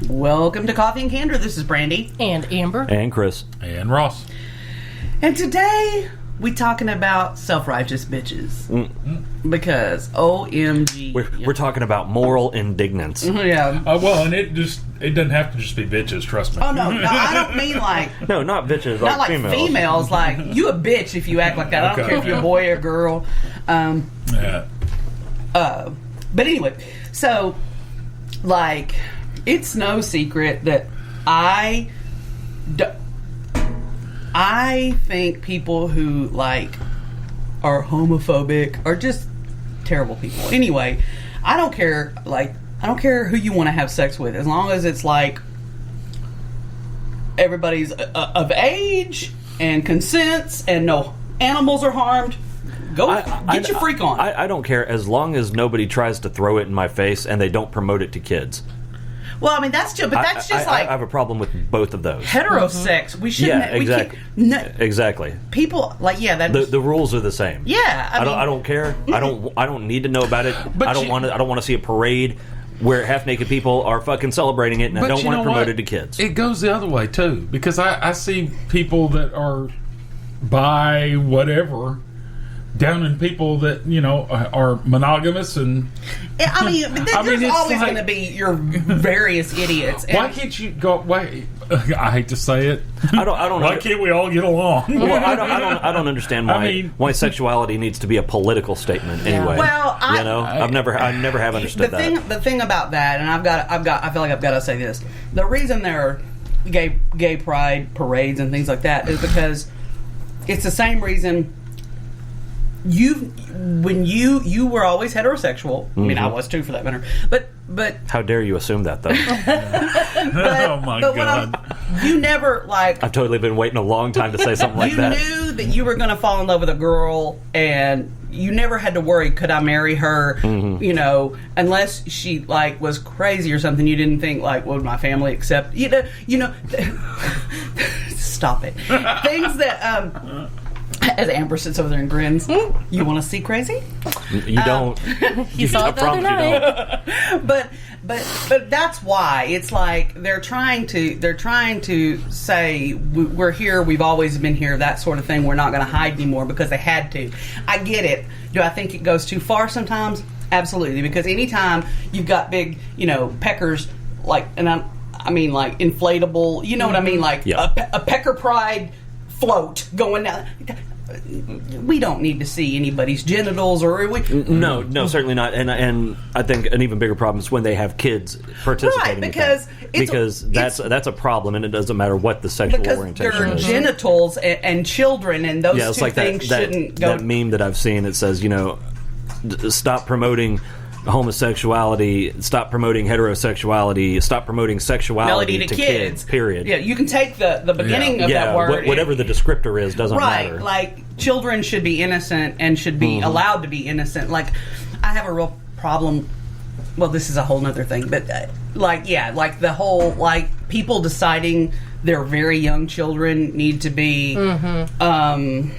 Welcome to Coffee and Candor. This is Brandy. And Amber. And Chris. And Ross. And today, we talking about self-righteous bitches. Because, OMG. We're talking about moral indignance. Yeah. Well, and it doesn't have to just be bitches, trust me. Oh, no, I don't mean like... No, not bitches, not like females. Like, you a bitch if you act like that. I don't care if you're a boy or girl. Yeah. But anyway, so, like, it's no secret that I think people who, like, are homophobic are just terrible people. Anyway, I don't care who you want to have sex with, as long as it's, like, everybody's of age and consents and no animals are harmed. Get your freak on. I don't care as long as nobody tries to throw it in my face and they don't promote it to kids. Well, I mean, that's just like... I have a problem with both of those. Heterosex. We shouldn't... Yeah, exactly. Exactly. People, like, yeah... The rules are the same. Yeah, I don't care. I don't need to know about it. But I don't want to see a parade where half-naked people are fucking celebrating it, and I don't want it promoted to kids. It goes the other way, too. Because I see people that are bi, whatever... downing people that, you know, are monogamous and... I mean, there's always going to be your various idiots. Why can't you go... Why, I hate to say it. I don't. Why can't we all get along? Well, I don't understand why sexuality needs to be a political statement anyway. Well, I never have understood that. The thing about that, and I feel like I've got to say this. The reason there are gay pride parades and things like that is because it's the same reason... When you were always heterosexual. I mean, I was too, for that matter. But how dare you assume that, though? Oh my God! You never like. I've totally been waiting a long time to say something like that. You knew that you were going to fall in love with a girl, and you never had to worry. Could I marry her? Mm-hmm. You know, unless she like was crazy or something. You didn't think like, would my family accept? You know. Stop it. Things that. As Amber sits over there and grins, you want to see crazy? You don't. You saw it the other night. But that's why it's like they're trying to say we're here, we've always been here, that sort of thing. We're not going to hide anymore because they had to. I get it. Do I think it goes too far sometimes? Absolutely, because anytime you've got big, peckers like, and I mean like inflatable, you know what I mean, like a pecker pride float going down. We don't need to see anybody's genitals, or no, certainly not. And I think an even bigger problem is when they have kids participating. Right, because that's a problem, and it doesn't matter what the sexual orientation there are is. genitals and children, and those two like things shouldn't go. That meme that I've seen, it says, stop promoting homosexuality, stop promoting heterosexuality, stop promoting sexuality to kids. Period. Yeah, you can take the beginning of that word. Whatever the descriptor is doesn't matter. Right, like children should be innocent and should be allowed to be innocent. Like, I have a real problem. Well, this is a whole nother thing, but like the whole people deciding their very young children need to be on.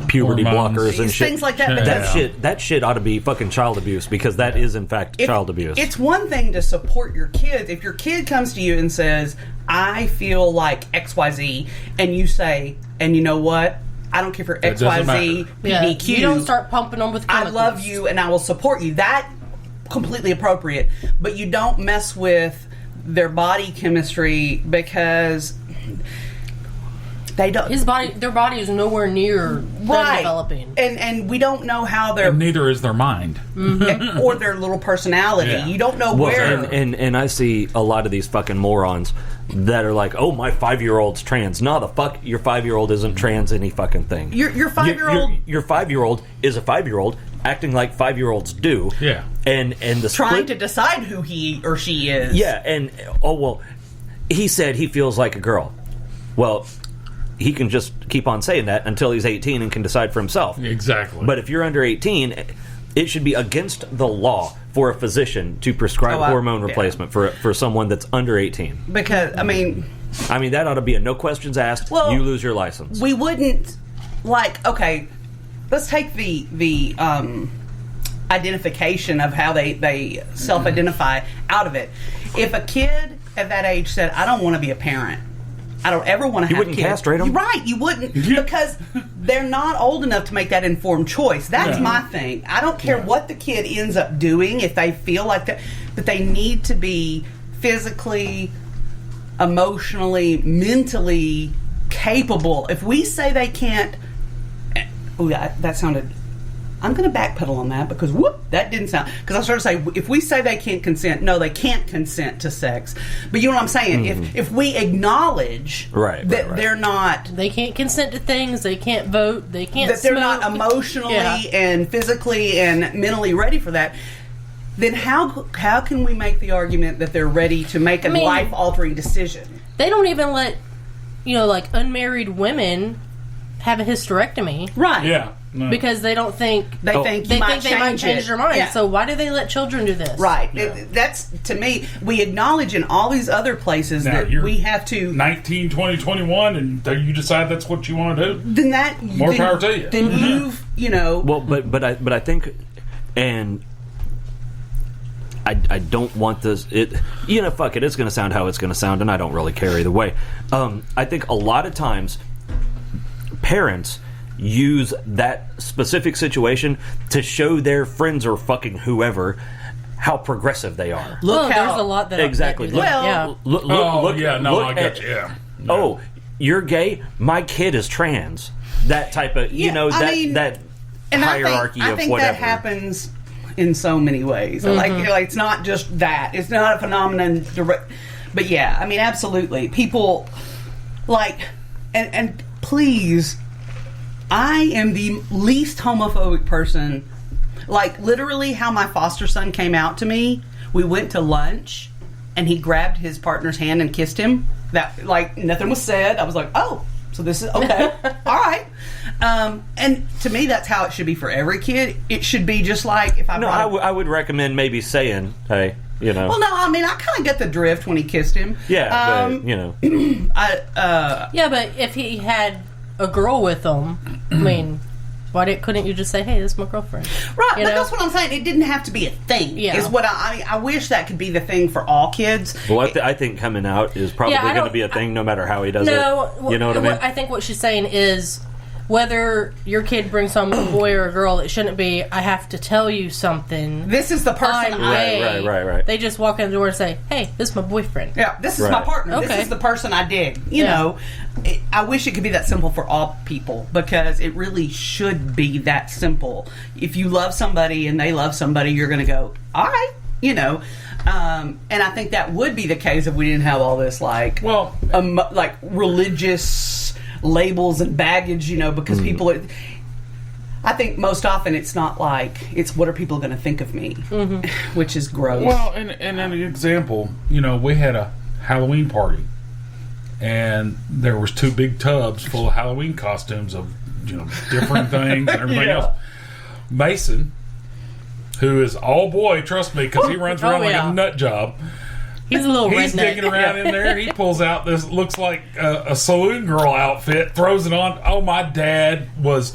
Puberty hormones. blockers and shit. Things like that. But that shit ought to be fucking child abuse, because that is in fact child abuse. It's one thing to support your kids. If your kid comes to you and says, I feel like XYZ, and you say, and you know what? I don't care for XYZ, PDQ. You don't start pumping them with chemicals. I love you and I will support you. That completely appropriate. But you don't mess with their body chemistry, because they don't. Their body is nowhere near developing, and we don't know how they're. And neither is their mind, or their little personality. Yeah. You don't know where. And I see a lot of these fucking morons that are like, "Oh, my 5-year-old's trans." No, the fuck, your 5-year-old isn't trans any fucking thing. Your 5-year-old. Your 5-year-old is a 5-year-old acting like 5-year-olds do. Yeah. And the trying to decide who he or she is. Yeah, and he said he feels like a girl. Well, he can just keep on saying that until he's 18 and can decide for himself. Exactly. But if you're under 18, it should be against the law for a physician to prescribe hormone replacement for someone that's under 18. Because, I mean, that ought to be a no questions asked, you lose your license. We wouldn't, okay, let's take the identification of how they self-identify out of it. If a kid at that age said, I don't want to be a parent, I don't ever want to have kids. You wouldn't castrate them? Right, you wouldn't. Because they're not old enough to make that informed choice. That's my thing. I don't care what the kid ends up doing if they feel like that, but they need to be physically, emotionally, mentally capable. If we say they can't... Oh, that sounded... I'm going to backpedal on that because that didn't sound... Because I started to say, if we say they can't consent, no, they can't consent to sex. But you know what I'm saying? If we acknowledge that they're not... They can't consent to things, they can't vote, they can't that they're not emotionally and physically and mentally ready for that, then how can we make the argument that they're ready to make a life-altering decision? They don't even let, like unmarried women have a hysterectomy. Right. Yeah. No. Because they don't think they might change their mind. Yeah. So why do they let children do this? Right. That's, to me, we acknowledge in all these other places now, that we have to 19, 20, 21 and you decide that's what you want to do. Then that more power to you. Then you've well, but I think, and I don't want this. Fuck it. It's going to sound how it's going to sound, and I don't really care either way. I think a lot of times parents use that specific situation to show their friends or fucking whoever how progressive they are. There's a lot that exactly. I got you. Yeah. No. Oh, you're gay. My kid is trans. That type of that hierarchy I of think whatever. that happens in so many ways. Like it's not just that. It's not a phenomenon. But yeah, I mean, absolutely. People and please. I am the least homophobic person. Like, literally how my foster son came out to me, we went to lunch, and he grabbed his partner's hand and kissed him. That, nothing was said. I was like, oh, so this is, okay, all right. And to me, that's how it should be for every kid. It should be just like if I I would recommend maybe saying, hey, Well, no, I mean, I kind of get the drift when he kissed him. Yeah, yeah, but if he had a girl with him, I mean, couldn't you just say, hey, this is my girlfriend? Right, but that's what I'm saying. It didn't have to be a thing. Yeah. Is what I wish that could be the thing for all kids. Well, I think coming out is probably going to be a thing no matter how he does it. You know what I mean? I think what she's saying is whether your kid brings home a boy or a girl, it shouldn't be, I have to tell you something. This is the person Right. They just walk in the door and say, hey, this is my boyfriend. Yeah, this is my partner. Okay. This is the person I dig. You know, I wish it could be that simple for all people because it really should be that simple. If you love somebody and they love somebody, you're going to go, all right, and I think that would be the case if we didn't have all this religious labels and baggage, because people are, I think most often it's not it's what are people going to think of me, which is gross. Well, and an example, we had a Halloween party and there was 2 big tubs full of Halloween costumes of different things and everything else. Mason, who is all boy, trust me, because he runs around like a nut job. He's a little He's redneck. digging around in there. He pulls out this looks like a saloon girl outfit, throws it on. Oh, my dad was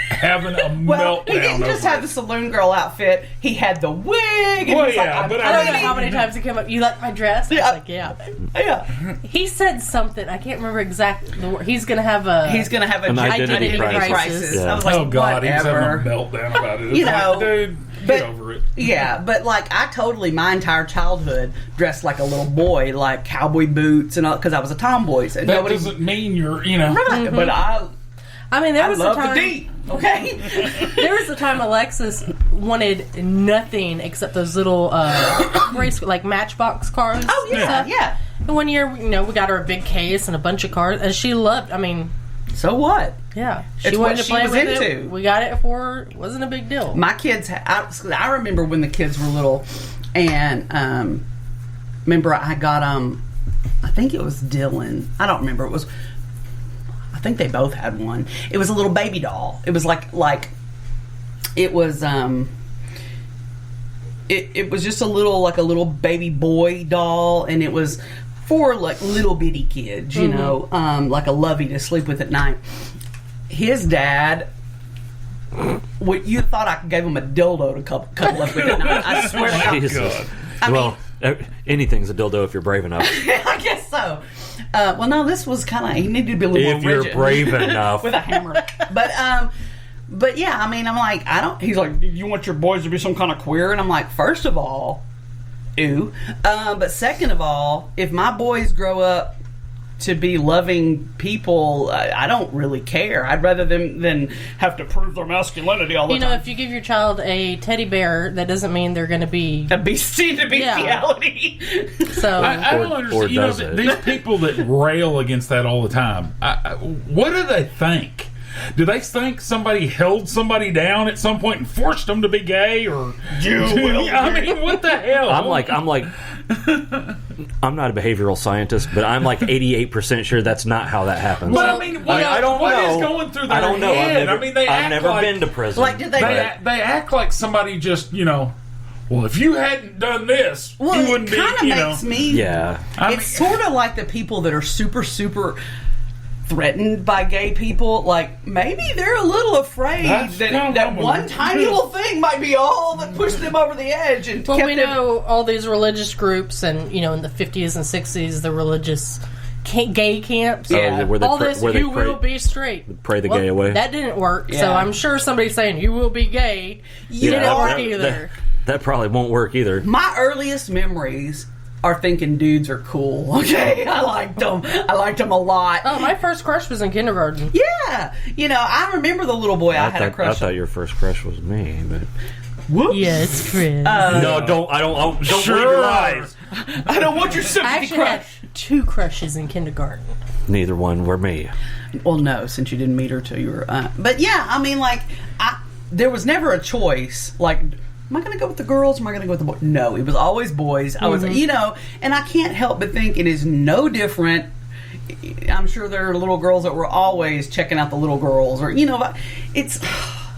having a meltdown. He didn't just have the saloon girl outfit. He had the wig. And Well, he's yeah, but I don't know how many times he came up. You like my dress? I was like, yeah. Yeah. He said something. I can't remember exactly the word. He's gonna have an identity crisis. Yeah. I was like, oh God, whatever. he was having a meltdown about it. It's like, dude, get over it. Yeah, but I totally my entire childhood dressed like a little boy, like cowboy boots and all, because I was a tomboy. So that doesn't mean you're, right. But I mean, there was love a time. the D. Okay. There was a time Alexis wanted nothing except those little race Matchbox cars. Oh yeah, yeah. And one year, we got her a big case and a bunch of cars, and she loved. I mean, so what? Yeah, It's wanted what to play she was with into. it. We got it for her. It wasn't a big deal. My kids, I remember when the kids were little, and remember I got I think it was Dylan. I don't remember. I think they both had one. It was a little baby doll. It was like it was it was just a little baby boy doll, and it was for little bitty kids, like a lovey to sleep with at night. His dad what you thought I gave him a dildo to cuddle up with at night. I swear to God. Jesus. I Well, anything's a dildo if you're brave enough. I guess so. Well, no, this was kind of, he needed to be a little If more you're rigid. brave enough. With a hammer. But yeah, I mean, I'm like, he's like, you want your boys to be some kind of queer? And I'm like, first of all, ew. But second of all, if my boys grow up to be loving people, I don't really care. I'd rather them than have to prove their masculinity all the time. You know, if you give your child a teddy bear, that doesn't mean they're going to be a bestiality. So I don't understand. You know, does it? these people that rail against that all the time, what do they think? Do they think somebody held somebody down at some point and forced them to be gay, or I mean, what the hell? I'm not a behavioral scientist, but I'm like 88% sure that's not how that happens. But I mean, I don't what know. is going through their I don't know. head? I've never been to prison. Like, did they They act like somebody just, well, if you hadn't done this, Well, you wouldn't it kind be, of makes me. Yeah. It's sort of like the people that are super, super threatened by gay people. Like, maybe they're a little afraid That's kind of that what one tiny little thing might be all that pushed them over the edge. And well, kept we them- know all these religious groups, and in the 50s and 60s, the religious gay camps. Yeah. Where they All pray- this, where they you pray- will be straight. pray the gay away. That didn't work. So Yeah. I'm sure somebody's saying you will be gay. You Yeah, didn't work that- either. That probably won't work either. My earliest memories are thinking dudes are cool. Okay, I liked them. I liked them a lot. Oh, my first crush was in kindergarten. Yeah, I remember the little boy I had a I crush on. thought your first crush was me, but Whoops. Yes, Chris. no, don't believe your lies. I don't want your I sympathy actually crush. had 2 crushes in kindergarten. Neither one were me. Well, no, since you didn't meet her till you were. But yeah, I mean, like, there was never a choice. Like, am I going to go with the girls? Or am I going to go with the boys? No, it was always boys. I was, and I can't help but think it is no different. I'm sure there are little girls that were always checking out the little girls, or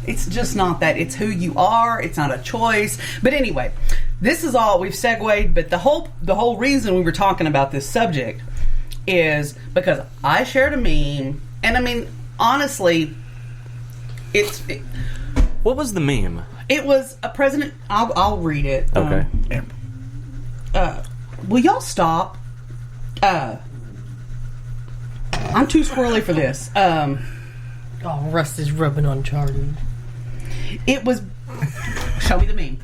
it's just not that. It's who you are. It's not a choice. But anyway, this is all we've segued. But the whole reason we were talking about this subject is because I shared a meme, and I mean, honestly, What was the meme? it was a president. I'll read it. Okay. Will y'all stop? I'm too squirrely for this. Oh, Rust is rubbing on Charlie. It was. Show me the meme.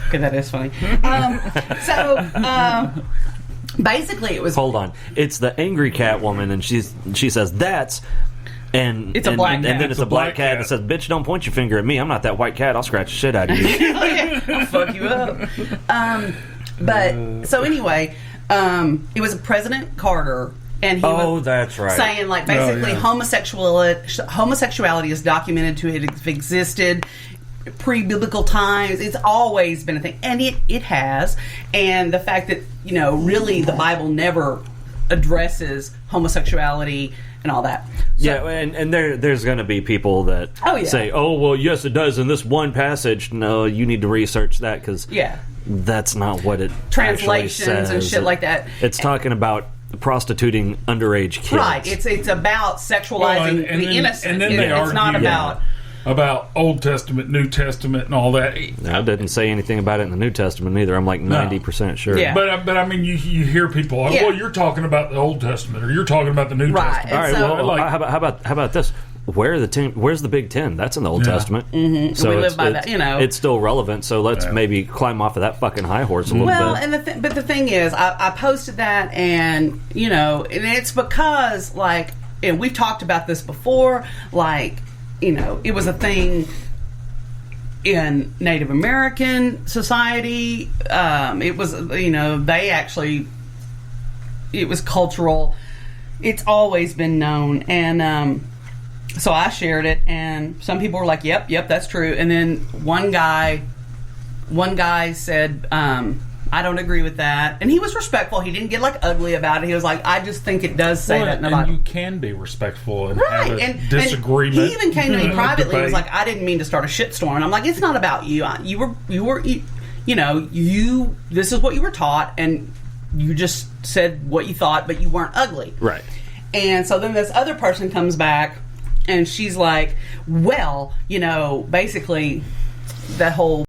Okay, that is funny. Basically, it was. Hold on. It's the angry cat woman, and she says that's. And It's a black cat. and then it's a black cat that says, "Bitch, don't point your finger at me. I'm not that white cat. I'll scratch the shit out of you." I'll fuck you up. But so anyway, it was President Carter, and he was that's right. saying like basically homosexuality is documented to have existed pre-biblical times. It's always been a thing, and it has. And the fact that really the Bible never addresses homosexuality and all that. So, Yeah, and there's going to be people that say, "Oh, well, yes, it does in this one passage." No, you need to research that because that's not what it translations actually says. and shit like that. It's talking about prostituting underage kids. Right. It's about sexualizing the innocent. And then they it's not about Old Testament, New Testament, and all that. I didn't say anything about it in the New Testament either. I'm like 90% sure. Yeah. But I mean, you hear people like, well, you're talking about the Old Testament, or you're talking about the New Testament. All right. So, Well, how about this? Where's the Big Ten? That's in the Old Testament. Mm-hmm. So we live by that. It's still relevant. So let's maybe climb off of that fucking high horse a little bit. And but the thing is, I posted that, and and it's because and we've talked about this before, it was a thing in Native American society. It was, they actually, it was cultural. It's always been known. And so I shared it, and some people were like, yep, that's true. And then one guy said, I don't agree with that. And he was respectful. He didn't get ugly about it. He was like, I just think it does say that in the Bible. And you can be respectful and have a and disagreement. And he even came to me privately and was debate. like, I didn't mean to start a shitstorm. And I'm like, it's not about you. You were this is what you were taught, and you just said what you thought, but you weren't ugly. Right. And so then this other person comes back and she's like, well, basically that whole